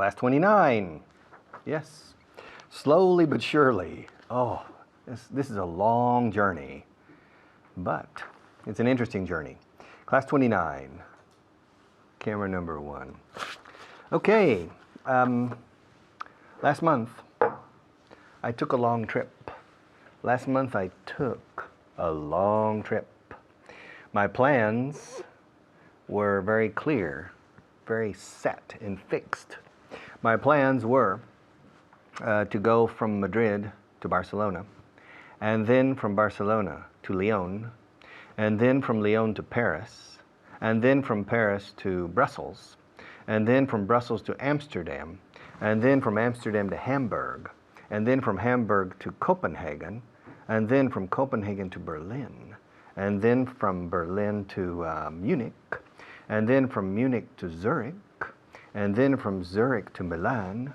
Class 29. Yes. Slowly but surely. Oh, this is a long journey, but it's an interesting journey. Class 29. Camera number 1. Okay. Last month, I took a long trip. My plans were very clear, very set and fixed. My plans were to go from Madrid to Barcelona, and then from Barcelona to Lyon, and then from Lyon to Paris, and then from Paris to Brussels, and then from Brussels to Amsterdam, and then from Amsterdam to Hamburg, and then from Hamburg to Copenhagen, and then from Copenhagen to Berlin, and then from Berlin to Munich, and then from Munich to Zurich, and then from Zurich to Milan,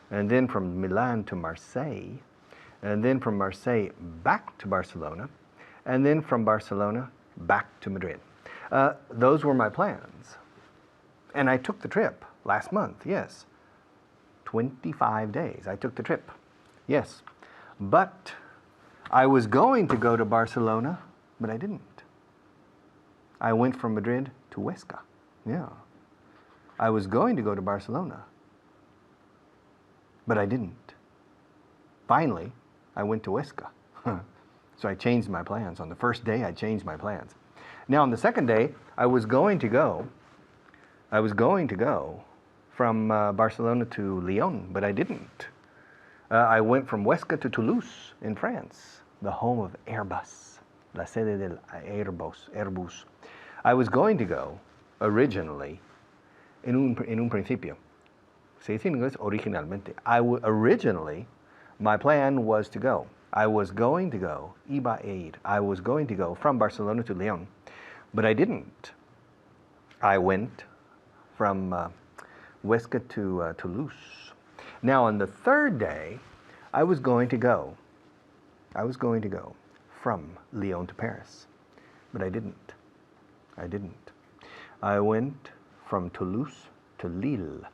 and then from Milan to Marseille, and then from Marseille back to Barcelona, and then from Barcelona back to Madrid. Those were my plans. And I took the trip last month, yes. 25 days I took the trip, yes. But I was going to go to Barcelona, but I didn't. I went from Madrid to Huesca, yeah. I was going to go to Barcelona, but I didn't. Finally, I went to Huesca. So I changed my plans. On the first day, I changed my plans. Now, on the second day, I was going to go from Barcelona to Lyon, but I didn't. I went from Huesca to Toulouse in France, the home of Airbus, la sede del Airbus. I was going to go originally, en un principio. Se dice en inglés originalmente. Originally, my plan was to go. I was going to go, iba a ir. I was going to go from Barcelona to Lyon, but I didn't. I went from Huesca to Toulouse. Now, on the third day, I was going to go from Lyon to Paris, but I didn't. I went from Toulouse to Lille.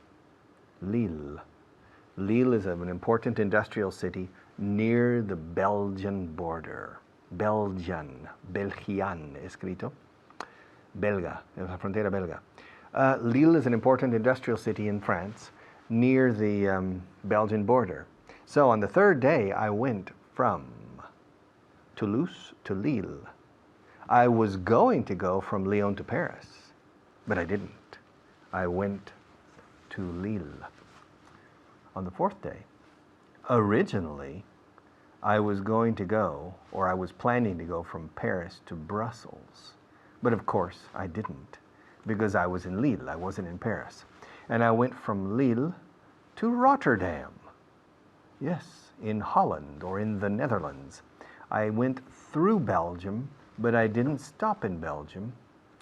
Lille is an important industrial city near the Belgian border. Belgian escrito. Belga, la frontera belga. Lille is an important industrial city in France near the Belgian border. So on the third day, I went from Toulouse to Lille. I was going to go from Lyon to Paris, but I didn't. I went to Lille. On the fourth day, originally, I was going to go, or I was planning to go from Paris to Brussels. But of course, I didn't, because I was in Lille, I wasn't in Paris. And I went from Lille to Rotterdam. Yes, in Holland, or in the Netherlands. I went through Belgium, but I didn't stop in Belgium.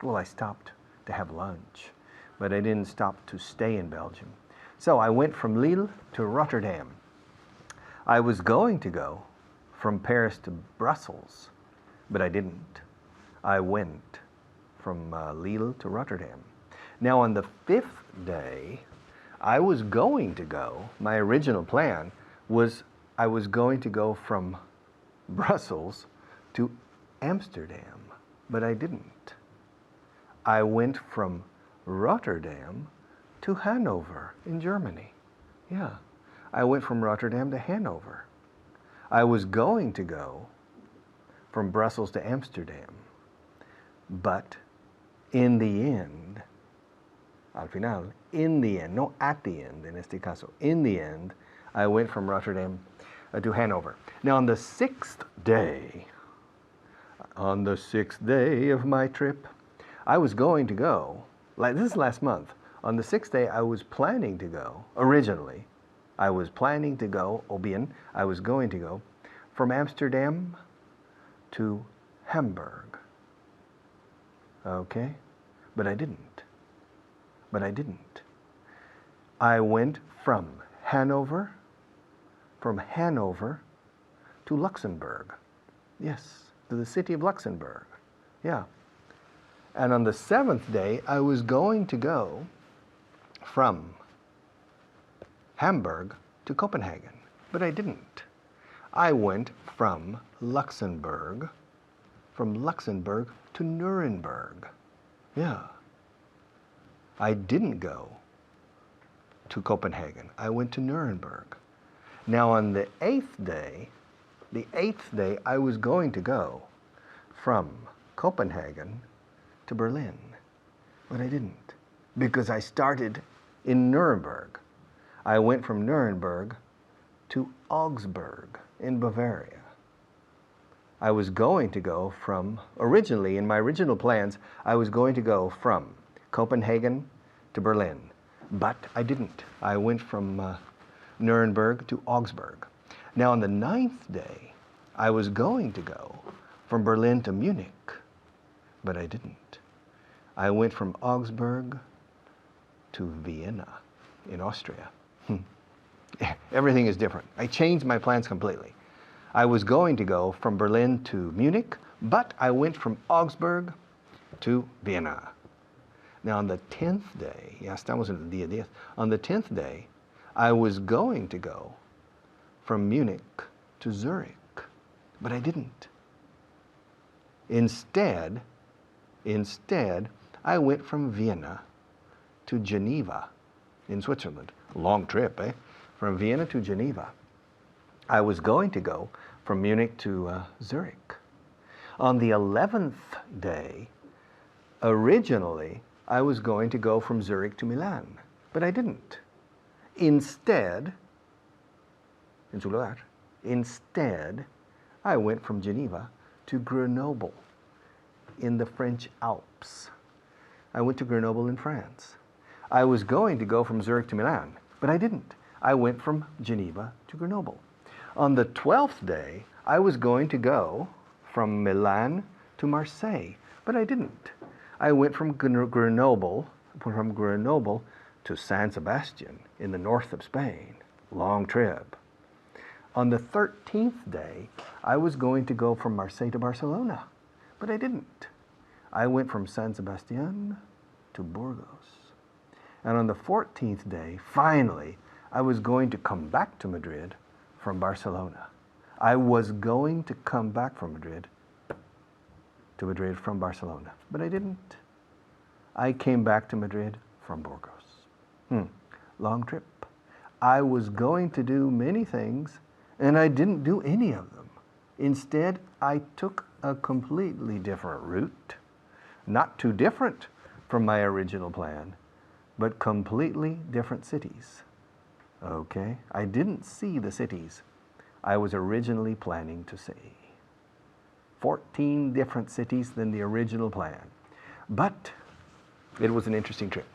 Well, I stopped to have lunch, but I didn't stop to stay in Belgium. So I went from Lille to Rotterdam. I was going to go from Paris to Brussels, but I didn't. I went from Lille to Rotterdam. Now, on the fifth day, I was going to go, my original plan was I was going to go from Brussels to Amsterdam, but I didn't. I went from Rotterdam to Hanover in Germany. Yeah, I went from Rotterdam to Hanover. I was going to go from Brussels to Amsterdam, but in the end, al final, in the end, no at the end en este caso, in the end, I went from Rotterdam to Hanover. Now on the sixth day of my trip, I was going to go, like this is last month, on the sixth day I was planning to go, originally, I was planning to go, o bien, I was going to go from Amsterdam to Hamburg. Okay? But I didn't. I went from Hanover to Luxembourg. Yes, to the city of Luxembourg. Yeah. And on the seventh day, I was going to go from Hamburg to Copenhagen, but I didn't. I went from Luxembourg to Nuremberg. Yeah. I didn't go to Copenhagen. I went to Nuremberg. Now on the eighth day, I was going to go from Copenhagen to Berlin, but I didn't, because I started in Nuremberg. I went from Nuremberg to Augsburg in Bavaria. I was going to go from, originally, in my original plans, I was going to go from Copenhagen to Berlin, but I didn't. I went from Nuremberg to Augsburg. Now on the ninth day, I was going to go from Berlin to Munich, but I didn't. I went from Augsburg to Vienna in Austria. Everything is different. I changed my plans completely. I was going to go from Berlin to Munich, but I went from Augsburg to Vienna. Now on the 10th day, ya estamos en el día 10, on the 10th day, I was going to go from Munich to Zurich, but I didn't. Instead, I went from Vienna to Geneva in Switzerland. Long trip, eh? From Vienna to Geneva. I was going to go from Munich to Zurich. On the 11th day, originally, I was going to go from Zurich to Milan, but I didn't. Instead, I went from Geneva to Grenoble in the French Alps. I went to Grenoble in France. I was going to go from Zurich to Milan, but I didn't. I went from Geneva to Grenoble. On the 12th day, I was going to go from Milan to Marseille, but I didn't. I went from Grenoble to San Sebastian in the north of Spain. Long trip. On the 13th day, I was going to go from Marseille to Barcelona, but I didn't. I went from San Sebastian to Burgos. And on the 14th day, finally, I was going to come back to Madrid from Barcelona. I was going to come back from Madrid to Madrid from Barcelona, but I didn't. I came back to Madrid from Burgos. Long trip. I was going to do many things, and I didn't do any of them. Instead, I took a completely different route, not too different from my original plan, but completely different cities. Okay? I didn't see the cities I was originally planning to see. 14 different cities than the original plan. But it was an interesting trip,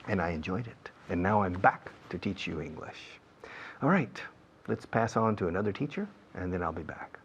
and I enjoyed it. And now I'm back to teach you English. All right, let's pass on to another teacher, and then I'll be back.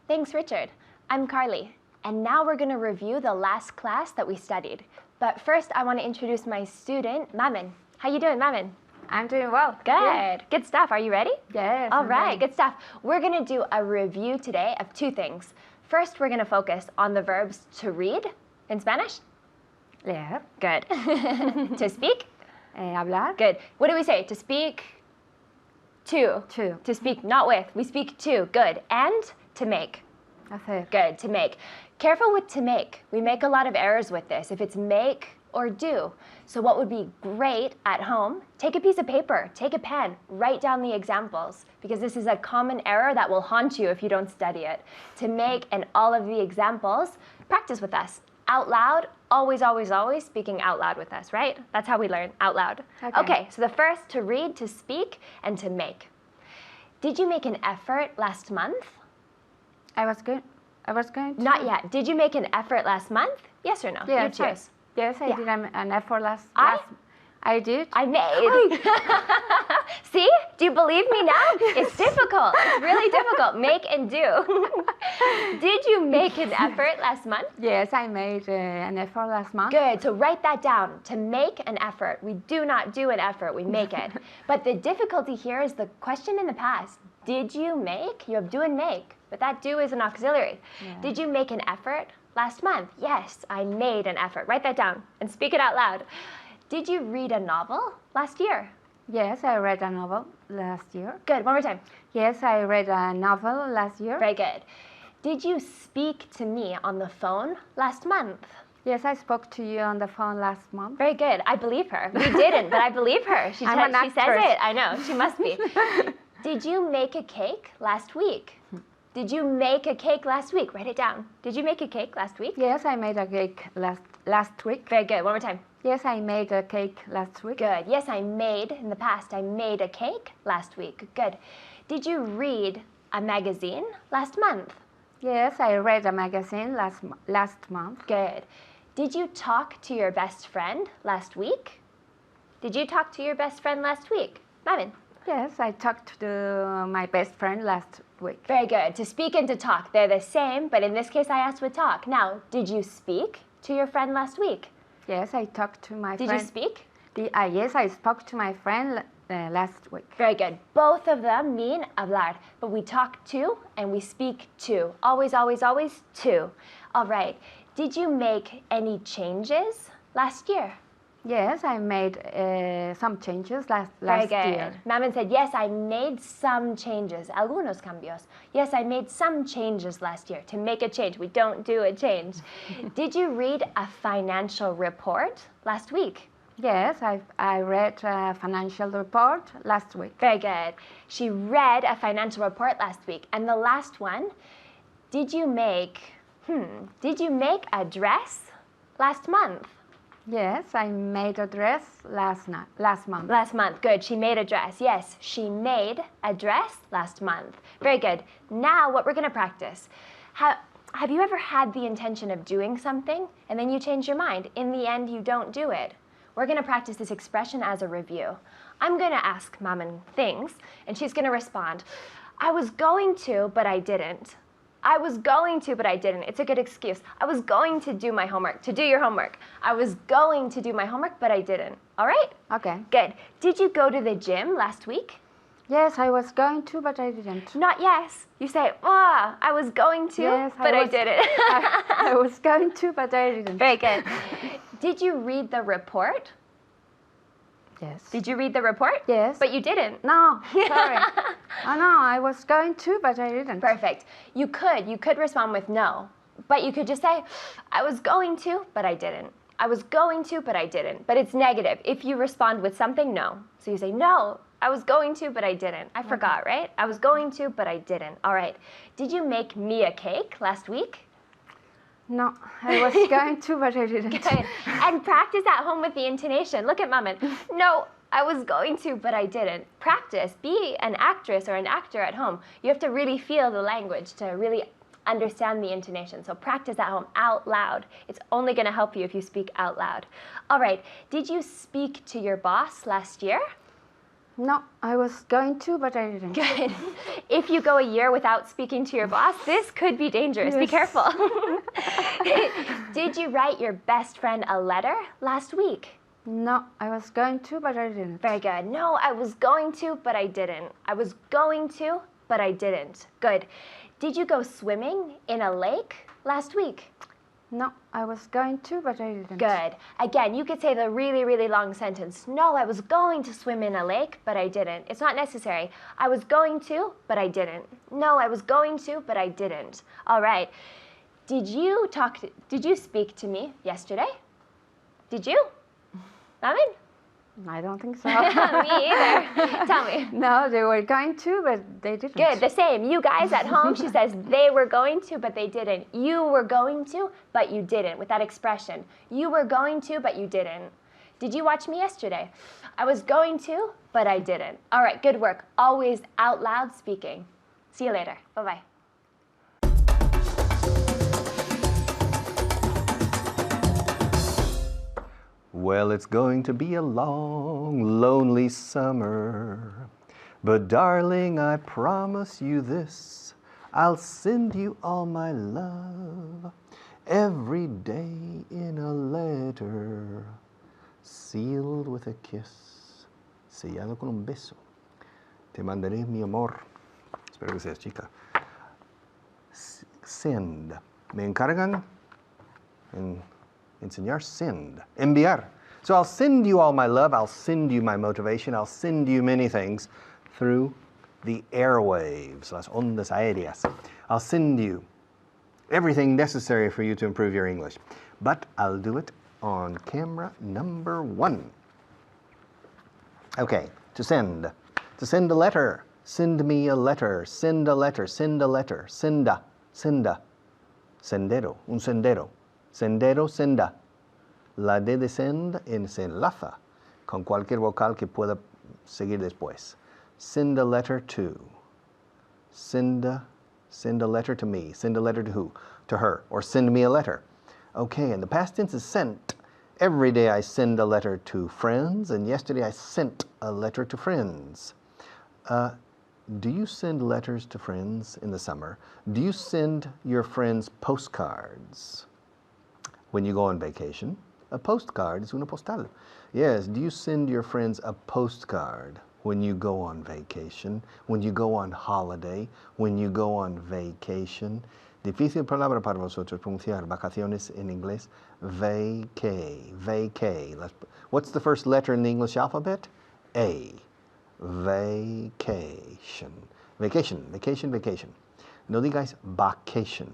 Thanks, Richard. I'm Carly, and now we're going to review the last class that we studied. But first, I want to introduce my student, Mamin. How you doing, Mamin? I'm doing well. Good. Yeah. Good stuff. Are you ready? Yes. All right. Good stuff. We're going to do a review today of two things. First, we're going to focus on the verbs to read in Spanish. Leer. Good. To speak. Hablar. Good. What do we say? To speak to. To. To speak, not with. We speak to. Good. And to make. Hacer. Good. To make. Careful with to make. We make a lot of errors with this. If it's make or do. So what would be great at home, take a piece of paper, take a pen, write down the examples, because this is a common error that will haunt you if you don't study it. To make and all of the examples, practice with us. Out loud, always, always, always speaking out loud with us, right? That's how we learn, out loud. Okay, so the first, to read, to speak, and to make. Did you make an effort last month? I was going to. Not yet. Did you make an effort last month? Yes or no? Yes, you choose. Yes, I did an effort last. I did. I made. See? Do you believe me now? It's difficult. It's really difficult. Make and do. Did you make an effort last month? Yes, I made an effort last month. Good. So write that down. To make an effort. We do not do an effort. We make it. But the difficulty here is the question in the past. Did you make? You have do and make. But that do is an auxiliary. Yeah. Did you make an effort last month? Yes, I made an effort. Write that down and speak it out loud. Did you read a novel last year? Yes, I read a novel last year. Good, one more time. Yes, I read a novel last year. Very good. Did you speak to me on the phone last month? Yes, I spoke to you on the phone last month. Very good. I believe her. We didn't, but I believe her. She I'm an she says actress. it. I know. She must be. Did you make a cake last week? Did you make a cake last week? Write it down. Did you make a cake last week? Yes, I made a cake last week. Very good. One more time. Yes, I made a cake last week. Good. Yes, I made, in the past, I made a cake last week. Good. Did you read a magazine last month? Yes, I read a magazine last month. Good. Did you talk to your best friend last week? Did you talk to your best friend last week? Marvin? Yes, I talked to my best friend last week. Very good. To speak and to talk, they're the same, but in this case I asked with talk. Now, did you speak to your friend last week? Yes, I talked to my friend. Did you speak? Yes, I spoke to my friend last week. Very good. Both of them mean hablar, but we talk to and we speak to. Always, always, always to. All right. Did you make any changes last year? Yes, I made some changes last Very good. year. Maman said, yes, I made some changes. Algunos cambios. Yes, I made some changes last year. To make a change, we don't do a change. Did you read a financial report last week? Yes, I read a financial report last week. Very good. She read a financial report last week. And the last one, did you make a dress last month? Yes, I made a dress last month. Last month, good. She made a dress. Yes, she made a dress last month. Very good. Now what we're going to practice. Have you ever had the intention of doing something and then you change your mind? In the end, you don't do it. We're going to practice this expression as a review. I'm going to ask Maman things and she's going to respond. I was going to, but I didn't. I was going to, but I didn't. It's a good excuse. I was going to do my homework, to do your homework. I was going to do my homework, but I didn't. All right? Okay. Good. Did you go to the gym last week? Yes, I was going to, but I didn't. Not yes. You say, I was going to, Yes, but I didn't. I was going to, but I didn't. Very good. Did you read the report? Yes. Did you read the report? Yes. But you didn't. No, sorry. Oh no, I was going to, but I didn't. Perfect. You could respond with no, but you could just say, I was going to, but I didn't. I was going to, but I didn't. But it's negative. If you respond with something, no. So you say, no, I was going to, but I didn't. I forgot, right? I was going to, but I didn't. All right. Did you make me a cake last week? No, I was going to, but I didn't. Good. And practice at home with the intonation. Look at Maman. No, I was going to, but I didn't. Practice. Be an actress or an actor at home. You have to really feel the language to really understand the intonation. So practice at home out loud. It's only going to help you if you speak out loud. All right. Did you speak to your boss last year? No, I was going to, but I didn't. Good. If you go a year without speaking to your boss, this could be dangerous. Be Yes. careful. Did you write your best friend a letter last week? No, I was going to, but I didn't. Very good. No, I was going to, but I didn't. I was going to, but I didn't. Good. Did you go swimming in a lake last week? No, I was going to, but I didn't. Good. Again, you could say the really, really long sentence. No, I was going to swim in a lake, but I didn't. It's not necessary. I was going to, but I didn't. No, I was going to, but I didn't. All right. Did you speak to me yesterday? Did you? Maman? I don't think so. Me either. Tell me. No, they were going to, but they didn't. Good, the same. You guys at home, she says they were going to, but they didn't. You were going to, but you didn't, with that expression. You were going to, but you didn't. Did you watch me yesterday? I was going to, but I didn't. All right, good work. Always out loud speaking. See you later. Bye-bye. Well, it's going to be a long, lonely summer. But darling, I promise you this, I'll send you all my love every day in a letter, sealed with a kiss, sellado con un beso. Te mandaré mi amor. Espero que seas chica. Send. Me encargan En enseñar, send. Enviar. So I'll send you all my love. I'll send you my motivation. I'll send you many things through the airwaves, las ondas aéreas. I'll send you everything necessary for you to improve your English. But I'll do it on camera number 1. Okay, to send. To send a letter. Send me a letter. Send a letter. Send a letter. Senda. Senda. Sendero. Un sendero. Sendero, senda. La D de send se enlaza con cualquier vocal que pueda seguir después. Send a letter to. Send a letter to me. Send a letter to who? To her. Or send me a letter. Okay, and the past tense is sent. Every day I send a letter to friends, and yesterday I sent a letter to friends. Do you send letters to friends in the summer? Do you send your friends postcards when you go on vacation? A postcard is una postal. Yes, do you send your friends a postcard when you go on vacation, when you go on holiday, when you go on vacation? Difícil palabra para vosotros pronunciar vacaciones en inglés. Vacay, vacay. What's the first letter in the English alphabet? A. Vacation. Vacation, vacation, vacation. No digáis vacation.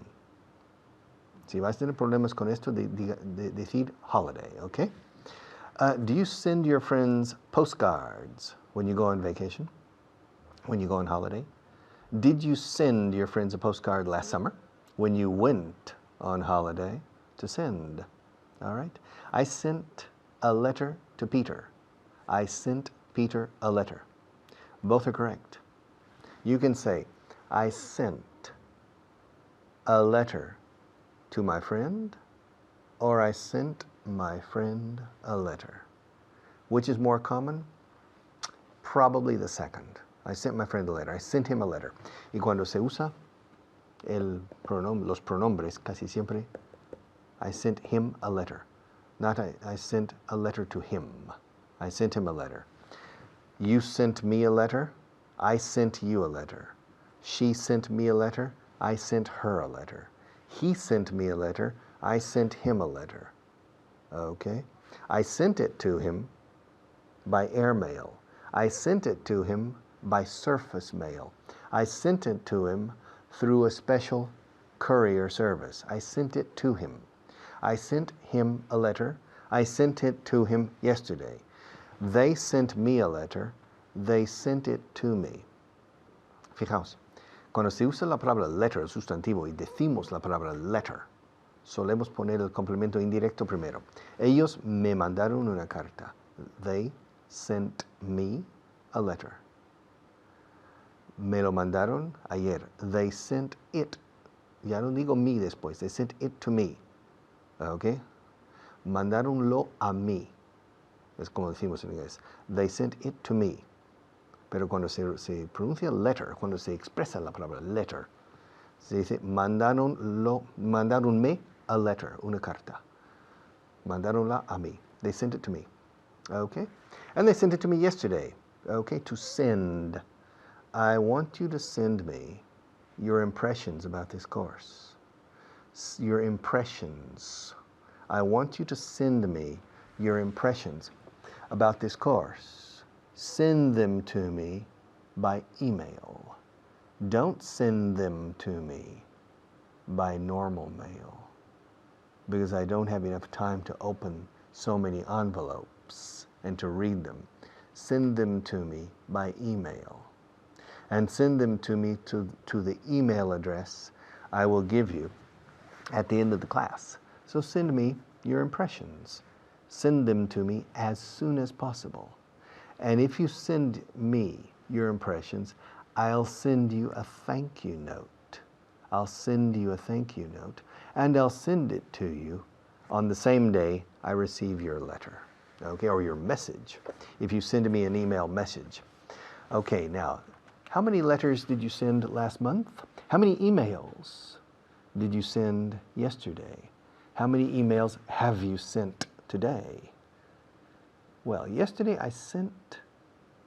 Si vais a tener problemas con esto, decir holiday, okay? Do you send your friends postcards when you go on vacation? When you go on holiday? Did you send your friends a postcard last summer when you went on holiday? To send, all right? I sent a letter to Peter. I sent Peter a letter. Both are correct. You can say, I sent a letter to my friend, or I sent my friend a letter. Which is more common? Probably the second. I sent my friend a letter. I sent him a letter. Y cuando se usa los pronombres, casi siempre, I sent him a letter. Not I sent a letter to him. I sent him a letter. You sent me a letter. I sent you a letter. She sent me a letter. I sent her a letter. He sent me a letter. I sent him a letter. Okay? I sent it to him by airmail. I sent it to him by surface mail. I sent it to him through a special courier service. I sent it to him. I sent him a letter. I sent it to him yesterday. They sent me a letter. They sent it to me. Fijaos, cuando se usa la palabra letter, el sustantivo, y decimos la palabra letter, solemos poner el complemento indirecto primero. Ellos me mandaron una carta. They sent me a letter. Me lo mandaron ayer. They sent it. Ya no digo me después. They sent it to me. ¿Ok? Mandaronlo a mí. Es como decimos en inglés. They sent it to me. Pero cuando se pronuncia letter, cuando se expresa la palabra letter, se dice mandaronme a letter, una carta. Mandaronla a mí. They sent it to me. Okay? And they sent it to me yesterday. Okay? To send. I want you to send me your impressions about this course. Your impressions. I want you to send me your impressions about this course. Send them to me by email. Don't send them to me by normal mail, because I don't have enough time to open so many envelopes and to read them. Send them to me by email. And send them to me to the email address I will give you at the end of the class. So send me your impressions. Send them to me as soon as possible. And if you send me your impressions, I'll send you a thank you note. I'll send you a thank you note, and I'll send it to you on the same day I receive your letter, okay, or your message, if you send me an email message. Okay, now, how many letters did you send last month? How many emails did you send yesterday? How many emails have you sent today? Well, yesterday I sent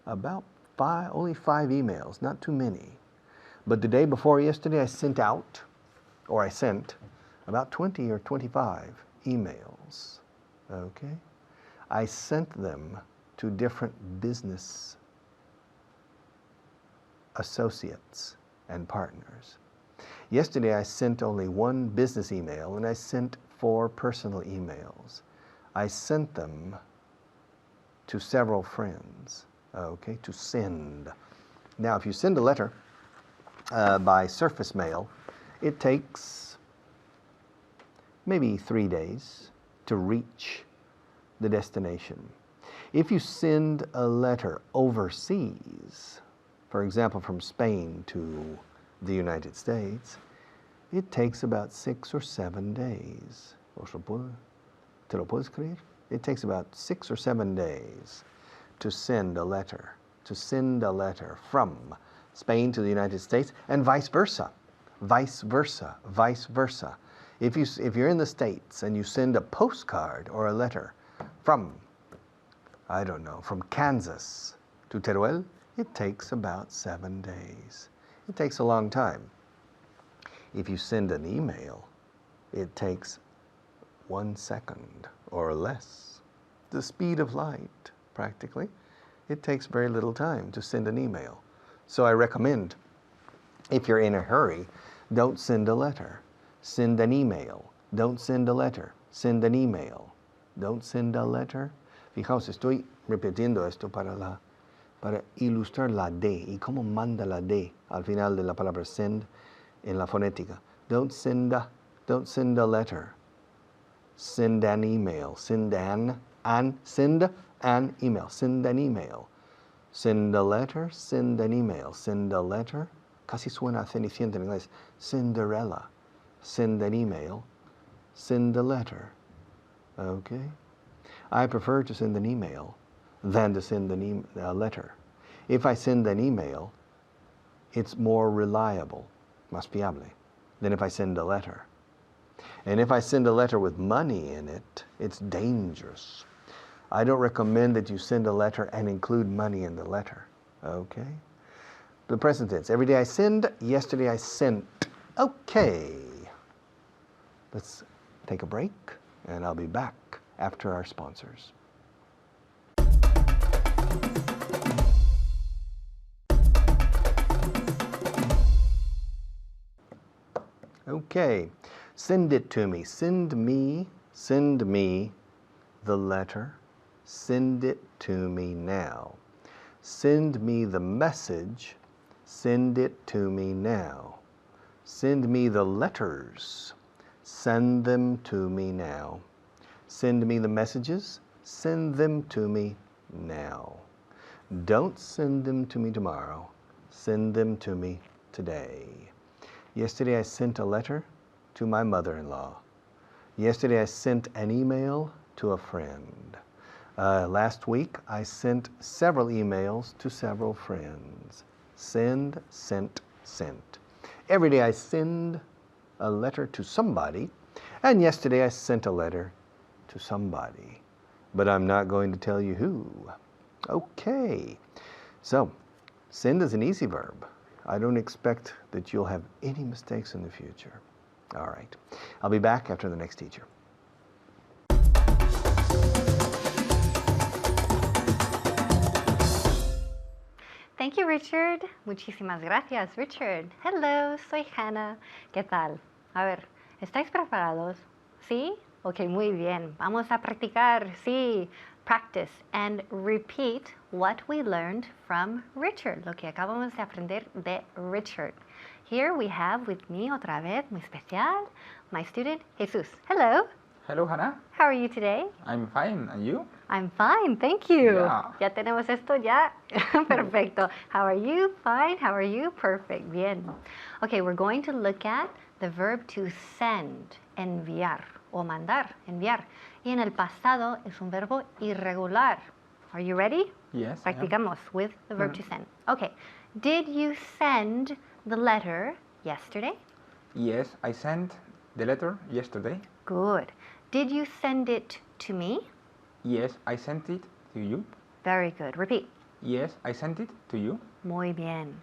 about only 5 emails, not too many. But the day before yesterday I sent about 20 or 25 emails. Okay? I sent them to different business associates and partners. Yesterday I sent only one business email and I sent 4 personal emails. I sent them to several friends, okay, to send. Now, if you send a letter by surface mail, it takes maybe 3 days to reach the destination. If you send a letter overseas, for example, from Spain to the United States, it takes about 6 or 7 days. ¿Te lo puedes creer? It takes about 6 or 7 days to send a letter, from Spain to the United States, and vice versa. If you're in the States and you send a postcard or a letter from, I don't know, from Kansas to Teruel, it takes about 7 days. It takes a long time. If you send an email, it takes 1 second or less. The speed of light, practically. It takes very little time to send an email. So I recommend, if you're in a hurry, don't send a letter. Send an email. Don't send a letter. Send an email. Don't send a letter. Fijaos, estoy repitiendo esto para ilustrar la D y cómo manda la D al final de la palabra send en la fonética. Don't send a letter. Send an email. Send an email. Send an email. Send a letter. Send an email. Send a letter. Casi suena a Cenicienta en inglés. Cinderella. Send an email. Send a letter. Okay? I prefer to send an email than to send a letter. If I send an email, it's more reliable, más fiable, than if I send a letter. And if I send a letter with money in it, it's dangerous. I don't recommend that you send a letter and include money in the letter. Okay? The present tense. Every day I send, yesterday I sent. Okay. Let's take a break, and I'll be back after our sponsors. Okay, send it to me. Send me the letter. Send it to me now. Send me the message. Send it to me now. Send me the letters. Send them to me now. Send me the messages. Send them to me now. Don't send them to me tomorrow. Send them to me today. Yesterday I sent a letter to my mother-in-law. Yesterday I sent an email to a friend. Last week I sent several emails to several friends. Send, sent, sent. Every day I send a letter to somebody, and yesterday I sent a letter to somebody. But I'm not going to tell you who. Okay, so send is an easy verb. I don't expect that you'll have any mistakes in the future. All right, I'll be back after the next teacher. Thank you, Richard. Muchísimas gracias, Richard. Hello, soy Hannah. ¿Qué tal? A ver, ¿estáis preparados? ¿Sí? Ok, muy bien. Vamos a practicar. Sí. Practice and repeat what we learned from Richard. Lo que acabamos de aprender de Richard. Here we have with me otra vez, muy especial, my student, Jesus. Hello. Hello, Hannah. How are you today? I'm fine. And you? I'm fine, thank you. Yeah. Ya tenemos esto ya. Perfecto. How are you? Fine. How are you? Perfect. Bien. Okay, we're going to look at the verb to send, enviar, o mandar, enviar. Y en el pasado es un verbo irregular. Are you ready? Yes. Practicamos with the verb to send. Okay. Did you send the letter yesterday? Yes, I sent the letter yesterday. Good. Did you send it to me? Yes, I sent it to you. Very good. Repeat. Yes, I sent it to you. Muy bien.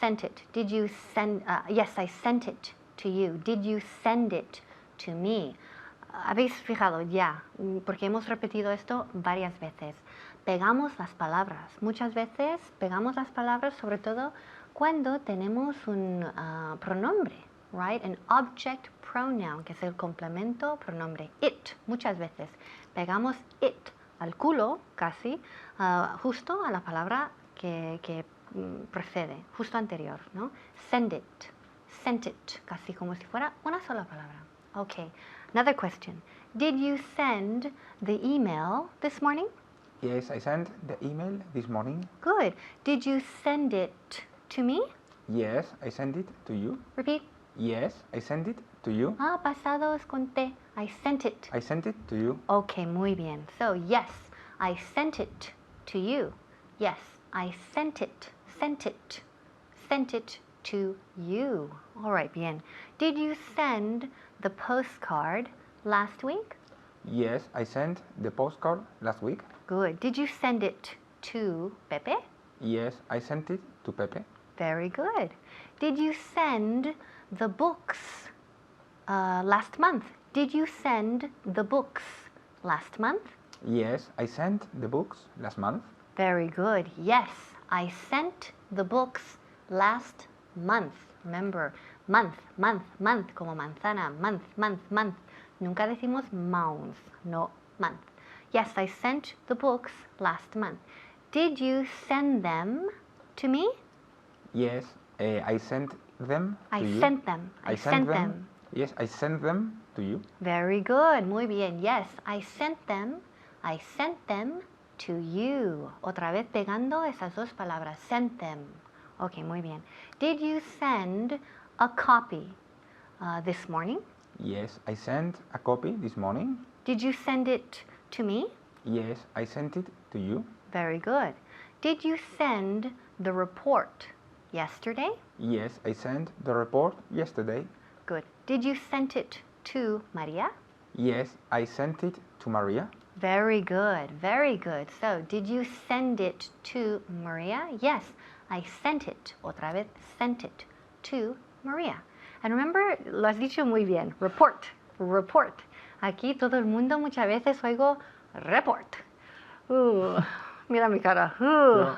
Sent it. Did you send? Yes, I sent it to you. Did you send it to me? Habéis fijado ya, porque hemos repetido esto varias veces. Pegamos las palabras. Muchas veces pegamos las palabras, sobre todo cuando tenemos un pronombre, right? An object pronoun, que es el complemento pronombre. It, muchas veces. Pegamos it al culo, casi, justo a la palabra que precede, justo anterior, ¿no? Send it, casi como si fuera una sola palabra. Okay, another question. Did you send the email this morning? Yes, I sent the email this morning. Good. Did you send it to me? Yes, I sent it to you. Repeat. Yes, I sent it to you. Pasados con T. I sent it. I sent it to you. Okay, muy bien. So, yes, I sent it to you. Yes, I sent it to you. All right, bien. Did you send the postcard last week? Yes, I sent the postcard last week. Good. Did you send it to Pepe? Yes, I sent it to Pepe. Very good. Did you send the books last month? Did you send the books last month? Yes, I sent the books last month. Very good. Yes, I sent the books last month. Remember, month, como manzana, month. Nunca decimos month, no month. Yes, I sent the books last month. Did you send them to me? Yes, I sent them to you. I sent them. Yes, I sent them to you. Very good. Muy bien. Yes, I sent them to you. Otra vez pegando esas dos palabras. Sent them. Ok, muy bien. Did you send a copy this morning? Yes, I sent a copy this morning. Did you send it to me? Yes, I sent it to you. Very good. Did you send the report yesterday? Yes, I sent the report yesterday. Good. Did you send it to Maria? Yes, I sent it to Maria. Very good, very good. So, did you send it to Maria? Yes, I sent it. Otra vez, sent it to Maria. And remember, lo has dicho muy bien. Report. Aquí todo el mundo muchas veces oigo report. Mira mi cara.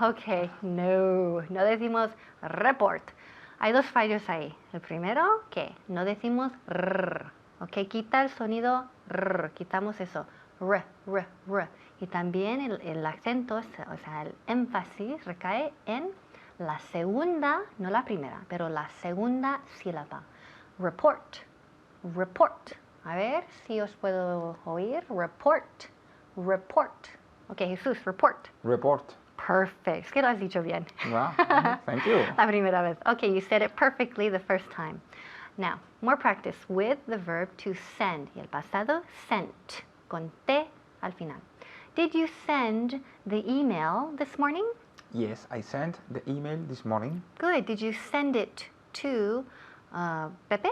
Ok, no decimos report. Hay dos fallos ahí. El primero, que no decimos rrr. Ok, quita el sonido rrr, quitamos eso. R. Y también el acento, o sea, el énfasis recae en la segunda, no la primera, pero la segunda sílaba. Report. A ver si os puedo oír. Report. Ok, Jesús, report. Perfect. Es que lo has dicho bien. Wow, thank you. La primera vez. Okay, you said it perfectly the first time. Now, more practice with the verb to send. Y el pasado, sent. Con T al final. Did you send the email this morning? Yes, I sent the email this morning. Good. Did you send it to Pepe?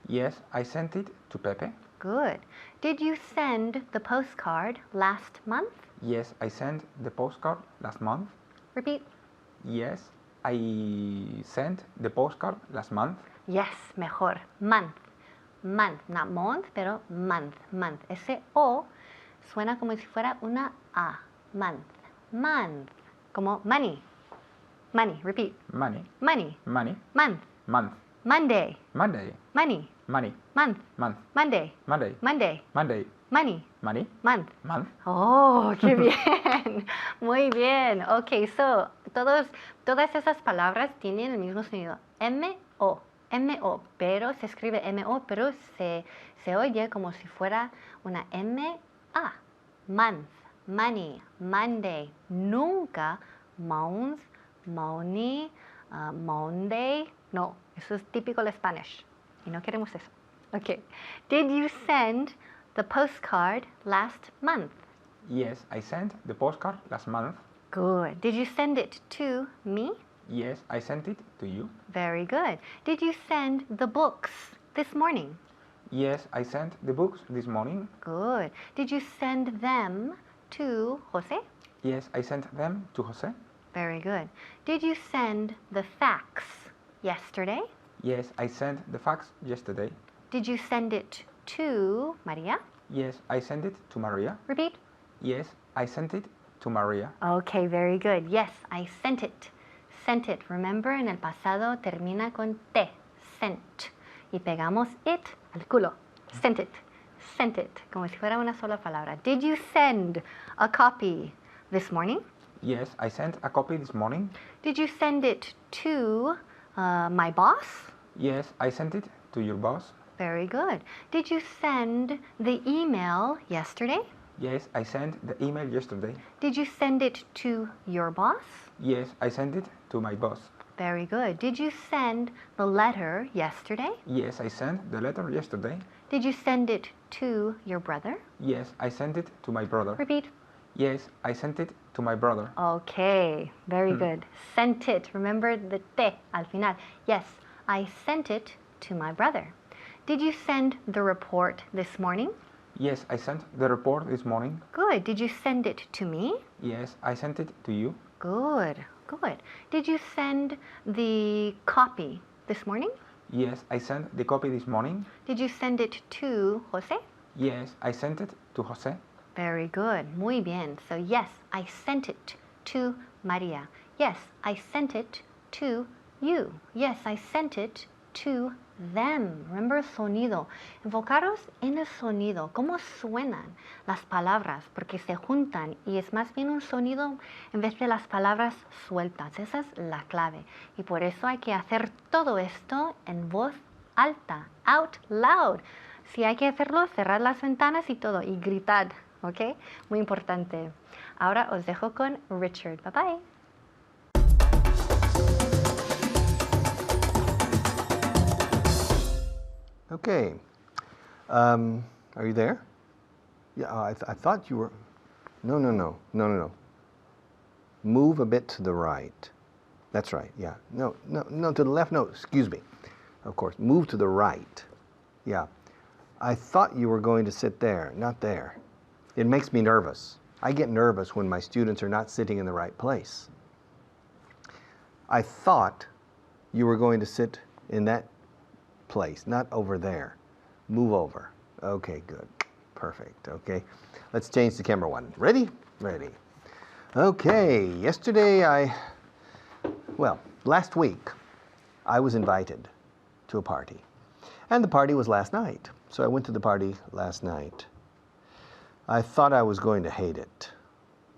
Yes, I sent it to Pepe. Good. Did you send the postcard last month? Yes, I sent the postcard last month. Repeat. Yes, I sent the postcard last month. Yes, mejor. Month. Not month, pero month. Ese O suena como si fuera una A. Month. Como money. Repeat. Money. Money. Month. Monday. Money. Month. Monday. Money. Month. Oh, qué bien. Muy bien. Ok, so, todas esas palabras tienen el mismo sonido. M-O, pero se escribe M-O, pero se oye como si fuera una M-A. Month, money, Monday. Nunca month, money, Monday. No, eso es típico de Spanish. Y no queremos eso. Ok. Did you send the postcard last month? Yes, I sent the postcard last month. Good. Did you send it to me? Yes, I sent it to you. Very good. Did you send the books this morning? Yes, I sent the books this morning. Good. Did you send them to Jose? Yes, I sent them to Jose. Very good. Did you send the fax yesterday? Yes, I sent the fax yesterday. Did you send it to Maria? Yes, I sent it to Maria. Repeat. Yes, I sent it to Maria. Okay, very good. Yes, I sent it. Sent it. Remember, en el pasado termina con te. Sent. Y pegamos it al culo. Sent it. Sent it. Como si fuera una sola palabra. Did you send a copy this morning? Yes, I sent a copy this morning. Did you send it to my boss? Yes, I sent it to your boss. Very good. Did you send the email yesterday? Yes, I sent the email yesterday. Did you send it to your boss? Yes, I sent it to my boss. Very good. Did you send the letter yesterday? Yes, I sent the letter yesterday. Did you send it to your brother? Yes, I sent it to my brother. Repeat. Yes, I sent it to my brother. Okay, very good. Sent it. Remember the te al final. Yes, I sent it to my brother. Did you send the report this morning? Yes, I sent the report this morning. Good. Did you send it to me? Yes, I sent it to you. Good, good. Did you send the copy this morning? Yes, I sent the copy this morning. Did you send it to Jose? Yes, I sent it to Jose. Very good. Muy bien. So yes, I sent it to Maria. Yes, I sent it to you. Yes, I sent it to them. Remember sonido. Enfocaros en el sonido, cómo suenan las palabras, porque se juntan y es más bien un sonido en vez de las palabras sueltas. Esa es la clave. Y por eso hay que hacer todo esto en voz alta, out loud. Si hay que hacerlo, cerrar las ventanas y todo, y gritar, ¿ok? Muy importante. Ahora os dejo con Richard. Bye bye. Okay. Are you there? Yeah, I thought you were. No. Move a bit to the right. That's right. Yeah. No, to the left. No, excuse me. Of course. Move to the right. Yeah. I thought you were going to sit there, not there. It makes me nervous. I get nervous when my students are not sitting in the right place. I thought you were going to sit in that place, not over there. Move over. Okay, good. Perfect. Okay. Let's change to camera one. Ready? Ready. Okay. Last week, I was invited to a party. And the party was last night. So I went to the party last night. I thought I was going to hate it.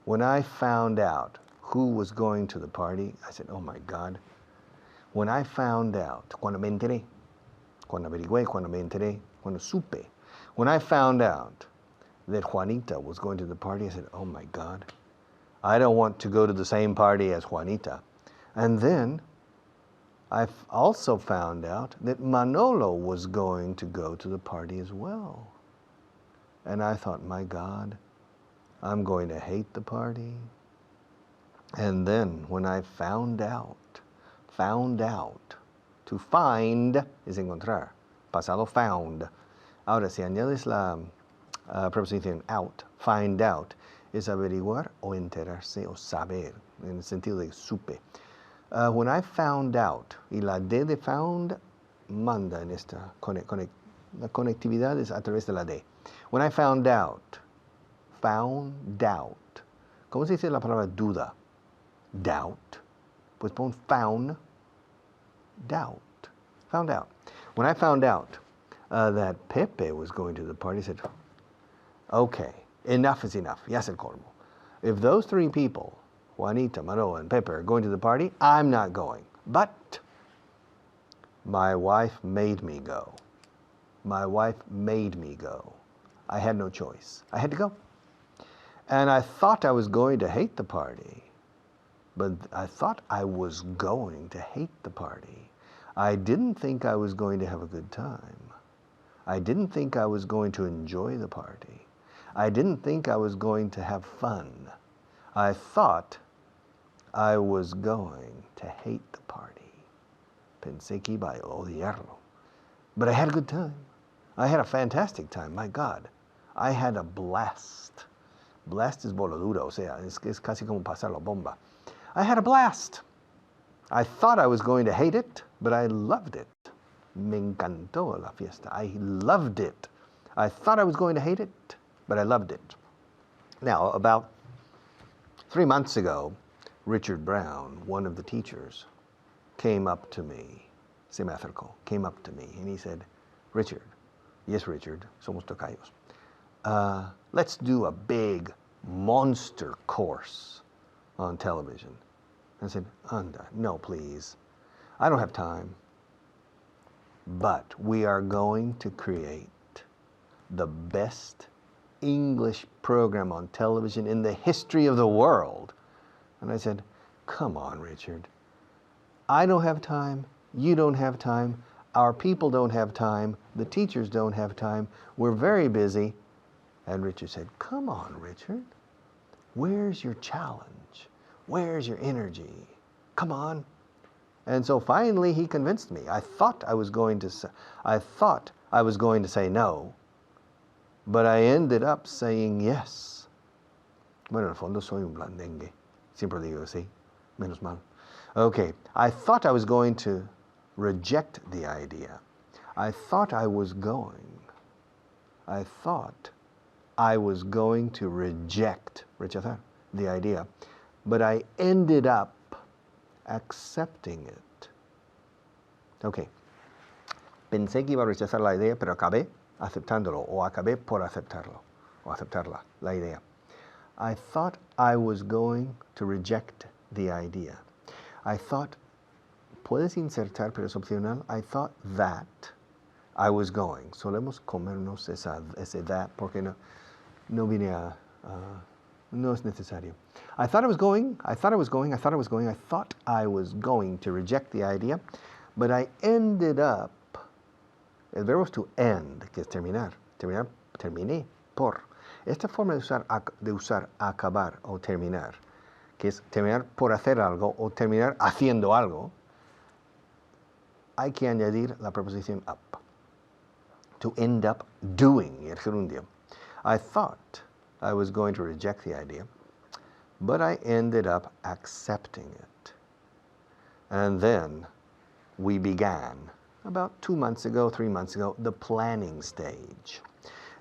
When I found out who was going to the party, I said, oh my God. When I found out, cuando me enteré, cuando averigüé, cuando me enteré, cuando supe, when I found out that Juanita was going to the party, I said, oh my God, I don't want to go to the same party as Juanita. And then I also found out that Manolo was going to go to the party as well. And I thought, my God, I'm going to hate the party. And then when I found out, to find es encontrar, pasado found. Ahora, si añades la preposición out, find out, es averiguar o enterarse o saber, en el sentido de supe. When I found out, y la D de found manda en esta la conectividad es a través de la D. When I found out. ¿Cómo se dice la palabra duda? Doubt. Pues pon found out. When I found out that Pepe was going to the party, I said, okay, enough is enough. Ya es el colmo. If those three people, Juanita, Manolo, and Pepe, are going to the party, I'm not going. But my wife made me go. I had no choice. I had to go. And I thought I was going to hate the party. But I thought I was going to hate the party. I didn't think I was going to have a good time. I didn't think I was going to enjoy the party. I didn't think I was going to have fun. I thought I was going to hate the party. Pensé que iba a odiarlo. But I had a good time. I had a fantastic time, my God. I had a blast. Blast es voladura, o sea, es casi como pasar la bomba. I had a blast. I thought I was going to hate it, but I loved it. Me encantó la fiesta. I loved it. I thought I was going to hate it, but I loved it. Now, about 3 months ago, Richard Brown, one of the teachers, came up to me, se me acercó, came up to me, and he said, Richard, yes, Richard, somos tocayos, let's do a big monster course on television. I said, anda, no, please. I don't have time. But we are going to create the best English program on television in the history of the world. And I said, come on, Richard. I don't have time. You don't have time. Our people don't have time. The teachers don't have time. We're very busy. And Richard said, come on, Richard. Where's your challenge? Where's your energy? Come on. And so finally he convinced me. I thought I was going to say no, but I ended up saying yes. Bueno, en el fondo soy un blandengue. Siempre digo sí. Menos mal. Okay, I thought I was going to reject the idea. I thought I was going to rechazar the idea, but I ended up accepting it. Okay. Pensé que iba a rechazar la idea, pero acabé aceptándolo, o acabé por aceptarlo, o aceptarla, la idea. I thought I was going to reject the idea. I thought, puedes insertar, pero es opcional. I thought that I was going. Solemos comernos ese that, porque no vine a, no es necesario. I thought I was going to reject the idea, but I ended up, el verbo es to end, que es terminar. Terminé por. Esta forma de usar acabar o terminar, que es terminar por hacer algo o terminar haciendo algo, hay que añadir la preposición up. To end up doing, el gerundio. I thought I was going to reject the idea, but I ended up accepting it. And then we began, about 2 months ago, 3 months ago, the planning stage.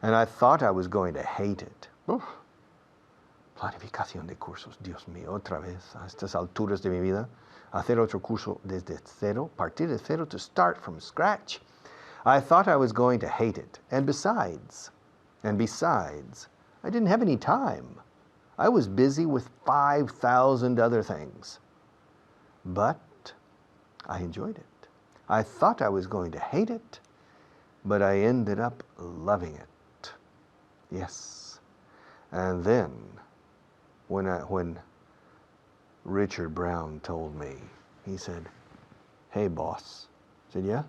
And I thought I was going to hate it. Planificación de cursos, Dios mío, otra vez, a estas alturas de mi vida, hacer otro curso desde cero, partir de cero, to start from scratch. I thought I was going to hate it. And besides, I didn't have any time. I was busy with 5,000 other things. But I enjoyed it. I thought I was going to hate it, but I ended up loving it. Yes. And then, when Richard Brown told me, he said, hey, boss. I said, yeah?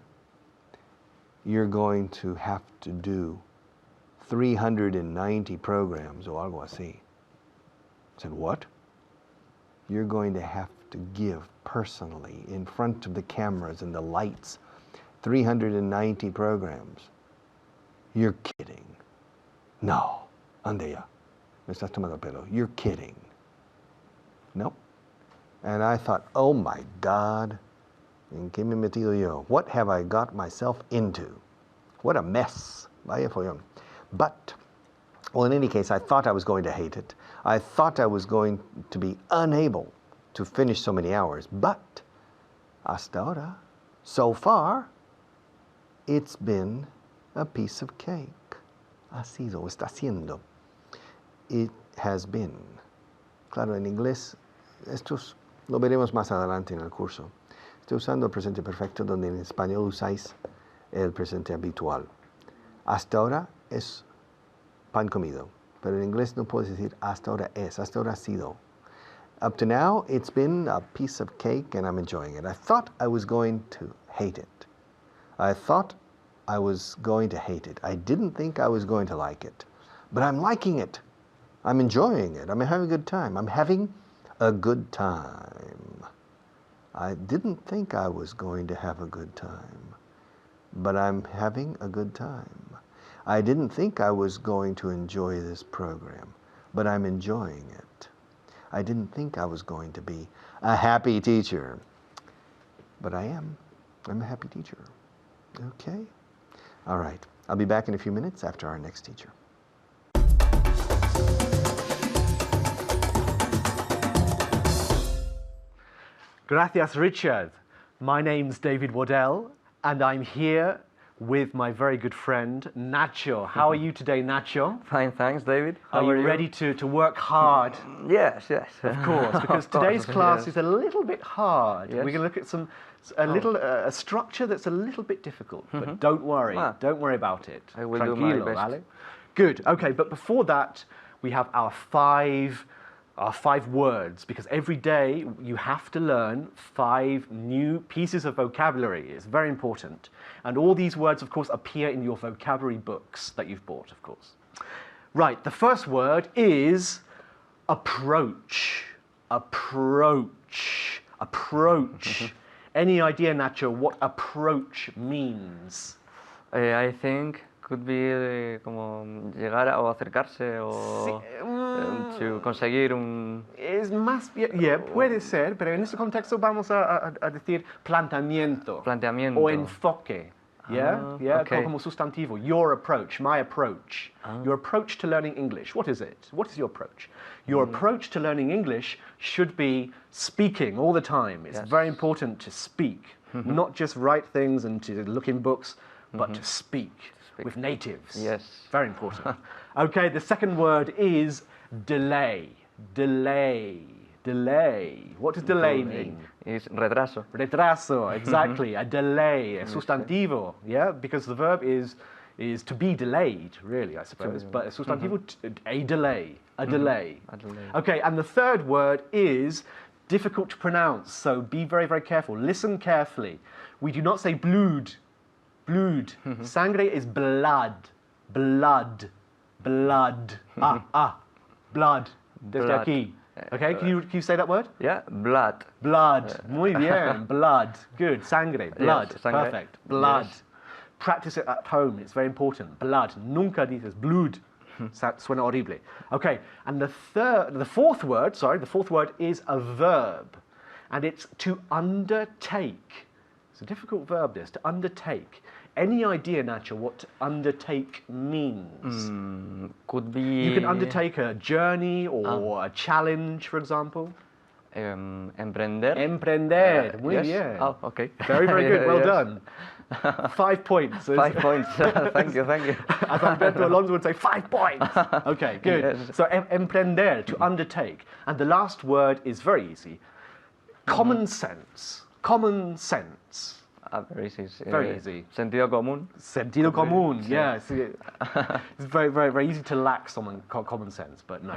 You're going to have to do 390 programs o algo así. I said, what? You're going to have to give personally, in front of the cameras and the lights, 390 programs. You're kidding. No. Ande ya. Me estás tomando el pelo. You're kidding. No. And I thought, oh my God, ¿en qué me he metido yo? What have I got myself into? What a mess. Vaya follón. But, well, in any case, I thought I was going to hate it. I thought I was going to be unable to finish so many hours. But, hasta ahora, so far, it's been a piece of cake. Ha sido, está siendo. It has been. Claro, en inglés, estos lo veremos más adelante en el curso. Estoy usando el presente perfecto donde en español usáis el presente habitual. Hasta ahora es pan comido, pero en inglés no puedes decir hasta ahora es, hasta ahora ha sido. Up to now, it's been a piece of cake and I'm enjoying it. I thought I was going to hate it. I thought I was going to hate it. I didn't think I was going to like it. But I'm liking it. I'm enjoying it. I'm having a good time. I'm having a good time. I didn't think I was going to have a good time. But I'm having a good time. I didn't think I was going to enjoy this program. But I'm enjoying it. I didn't think I was going to be a happy teacher. But I am. I'm a happy teacher. Okay? All right. I'll be back in a few minutes after our next teacher. Gracias, Richard. My name's David Waddell, and I'm here with my very good friend, Nacho. How are you today, Nacho? Fine, thanks, David. Are you ready to work hard? Yes, yes. Of course, because Of course, today's class yes. is a little bit hard. Yes. We're going to look at a structure that's a little bit difficult, but don't worry, Ah. don't worry about it. I will do my Tranquilo, best. ¿vale? Good. Okay, but before that, we have our five words, because every day you have to learn 5 new pieces of vocabulary. It's very important. And all these words, of course, appear in your vocabulary books that you've bought, of course. Right, the first word is approach. Approach. Approach. Any idea, Nacho, what approach means? I think could be como llegar o acercarse o to conseguir un... Es más bien, yeah, puede ser, pero en este contexto vamos a decir planteamiento. Planteamiento. O enfoque. Yeah, Ah, yeah, okay. como sustantivo. Your approach, my approach. Your approach to learning English. What is it? What is your approach? Your approach to learning English should be speaking all the time. It's Yes. very important to speak, not just write things and to look in books, but to speak with natives. Yes. Very important. Okay, the second word is delay. Delay. Delay. What does delay mean? Is retraso. Retraso, exactly. A delay, a sustantivo, yeah? Because the verb is to be delayed, really, I suppose. But a sustantivo, a delay, a delay. A delay. Okay, and the third word is difficult to pronounce, so be very, very careful. Listen carefully. We do not say blood. Blood. Sangre is blood. Blood. Blood. Blood. Desde Blood. aquí. Okay, can you say that word? Yeah, blood. Blood. Muy bien. Blood. Good. Sangre. Blood. Yes, sangre. Perfect. Blood. Yes. Practice it at home. It's very important. Blood. Nunca dices blood. Suena horrible. Okay, and the fourth word is a verb. And it's to undertake. It's a difficult verb, this, to undertake. Any idea, Nacho, what to undertake means? Could be... You can undertake a journey or a challenge, for example. Emprender. Emprender. Muy yes. bien. Oh, okay. Very, very good. Well Yes. done. 5 points. 5 points. Thank you, thank you. As Alberto Alonso would say, 5 points. Okay, good. Yes. So emprender, to undertake. And the last word is very easy. Common sense. Common sense. Very easy. Very easy. Sentido común. Sentido común, yes. It's very, very, very easy to lack someone common sense, but no.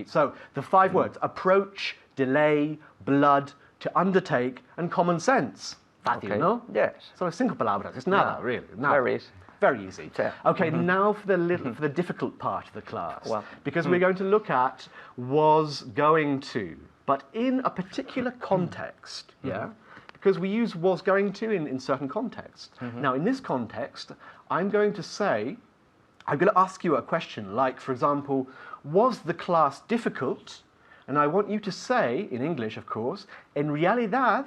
So the 5 words: approach, delay, blood, to undertake, and common sense. Fácil, Okay. no? Yes. So 5 palabras. It's nada, Yeah. really. Nada. Very easy. Very easy. Yeah. Okay, now for the difficult part of the class. Well, because we're going to look at was going to, but in a particular context, yeah? Because we use was going to in certain contexts. Now, in this context, I'm going to ask you a question, like, for example, was the class difficult? And I want you to say, in English, of course, en realidad,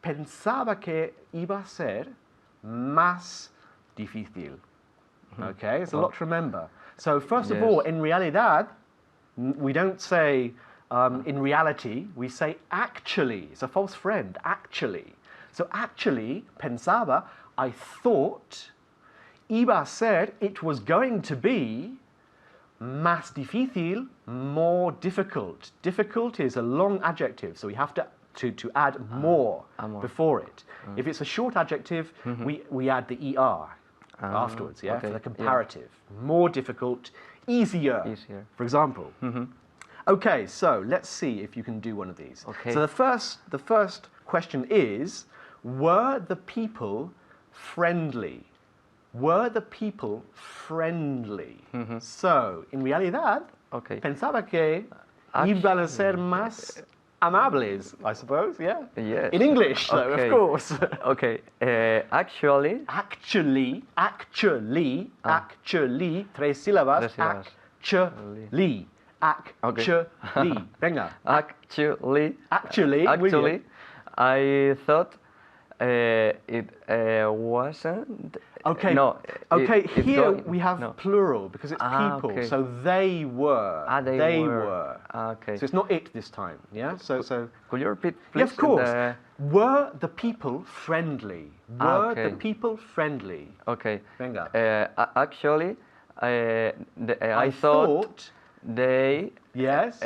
pensaba que iba a ser más difícil. Okay, it's a lot to remember. So first of Yes. all, en realidad, we don't say in reality, we say actually. It's a false friend, actually. So actually, pensaba, I thought, iba a ser, it was going to be, más difícil, more difficult. Difficult is a long adjective, so we have to add more amor. before it. If it's a short adjective, we add the ER afterwards, yeah, okay, for the yeah. comparative. More difficult, easier, Easier. for example. Okay, so let's see if you can do one of these. Okay. So the first question is, were the people friendly? Were the people friendly? So, en realidad, Okay. pensaba que iban a ser más amables, I suppose, yeah? Yes. In English, though, Okay. of course. Okay. Actually, Actually, 3 sílabas. Tres sílabas. Actually. Actually. Venga. actually, Actually, muy actually, bien. I thought It wasn't. Okay. No. Okay. it's Here going- we have no. plural because it's people. Okay. So they were. They were. were. Okay. So it's not it this time. Yeah. So. Could you repeat, please? Yes, of course. the- Were the people friendly? Were okay. the people friendly? Okay. Venga. Actually, I thought they Yes.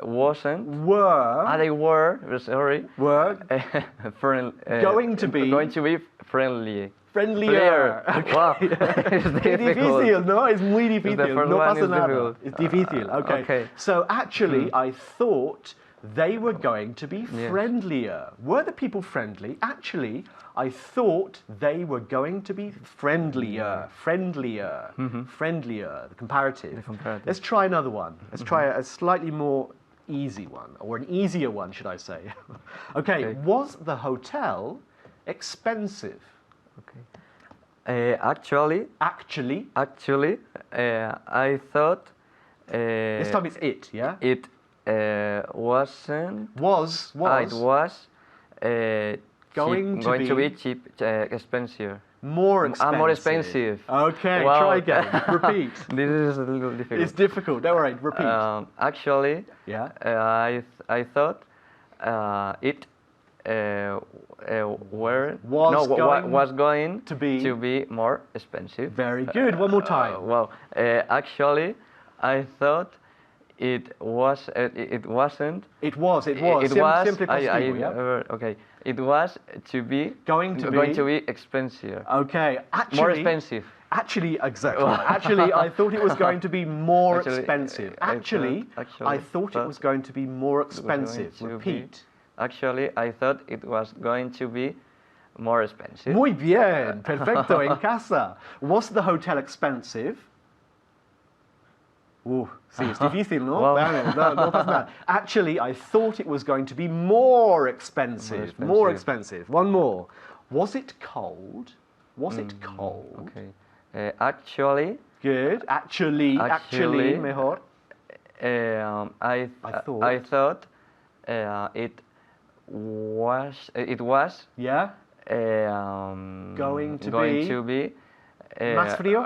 wasn't. Were. They were. Sorry. Were Going to be- Going to be friendly. friendlier. Okay. Wow. It's Es difficult. difícil, ¿no? Es muy difícil. first No one pasa is nada. difficult. Es difícil. Okay. Okay. So actually, I thought they were going to be Yes. friendlier. Were the people friendly? Actually, I thought they were going to be friendlier. Friendlier. Friendlier. The comparative. The comparative. Let's try another one. Let's try a slightly more easy one, or an easier one, should I say? Okay. Was the hotel expensive? Okay. Actually, I thought This time it's it, yeah? it wasn't. Was. It was Going cheap, to be- cheap, expensive. More expensive. More expensive. Okay, Wow. try again. Repeat. This is a little difficult. It's difficult. Don't worry. Repeat. Actually, Yeah. I thought it was going to be- more expensive. Very good. One more time. Well, actually, I thought it wasn't. It was. It was. Simple positivo, yeah? Okay. It was to be Going to be expensive. Okay. Actually. More expensive. Actually, exactly. Actually, I thought it was going to be more Actually, expensive. I Actually, I thought it was going to be more expensive. to be- Repeat. Actually, I thought it was going to be more expensive. Muy bien. Perfecto. En casa. Was the hotel expensive? Sí, es difícil, ¿no? Wow. Vale, no pasa nada. Actually, I thought it was going to be more expensive. More expensive. One more. Was it cold? Was it cold? Okay. Actually, Good. Actually, mejor. I thought it was Yeah. going to to be Más frío?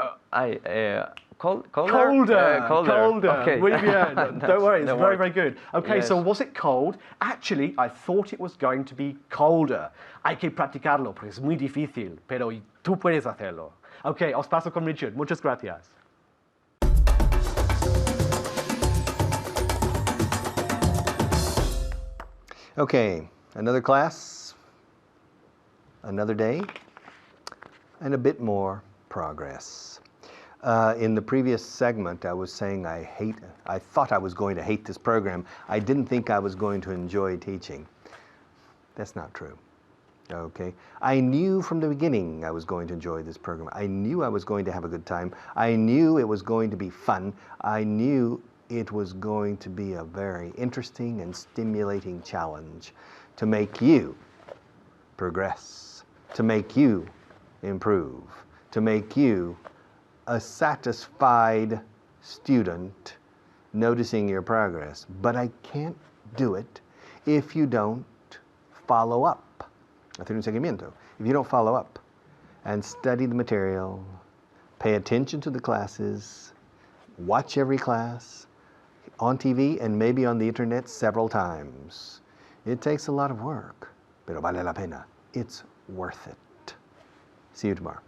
Colder. Colder. Okay. Muy bien. Don't worry, it's That very, works. very good. Okay, Yes. so was it cold? Actually, I thought it was going to be colder. Hay que practicarlo porque es muy difícil, pero tú puedes hacerlo. Okay, os paso con Richard. Muchas gracias. Okay, another class, another day, and a bit more progress. In the previous segment, I was saying I thought I was going to hate this program. I didn't think I was going to enjoy teaching. That's not true. Okay. I knew from the beginning I was going to enjoy this program. I knew I was going to have a good time. I knew it was going to be fun. I knew it was going to be a very interesting and stimulating challenge to make you progress, to make you improve, to make you a satisfied student noticing your progress. But I can't do it if you don't follow up. Hacer un seguimiento. If you don't follow up and study the material, pay attention to the classes, watch every class on TV and maybe on the internet several times. It takes a lot of work, pero vale la pena. It's worth it. See you tomorrow.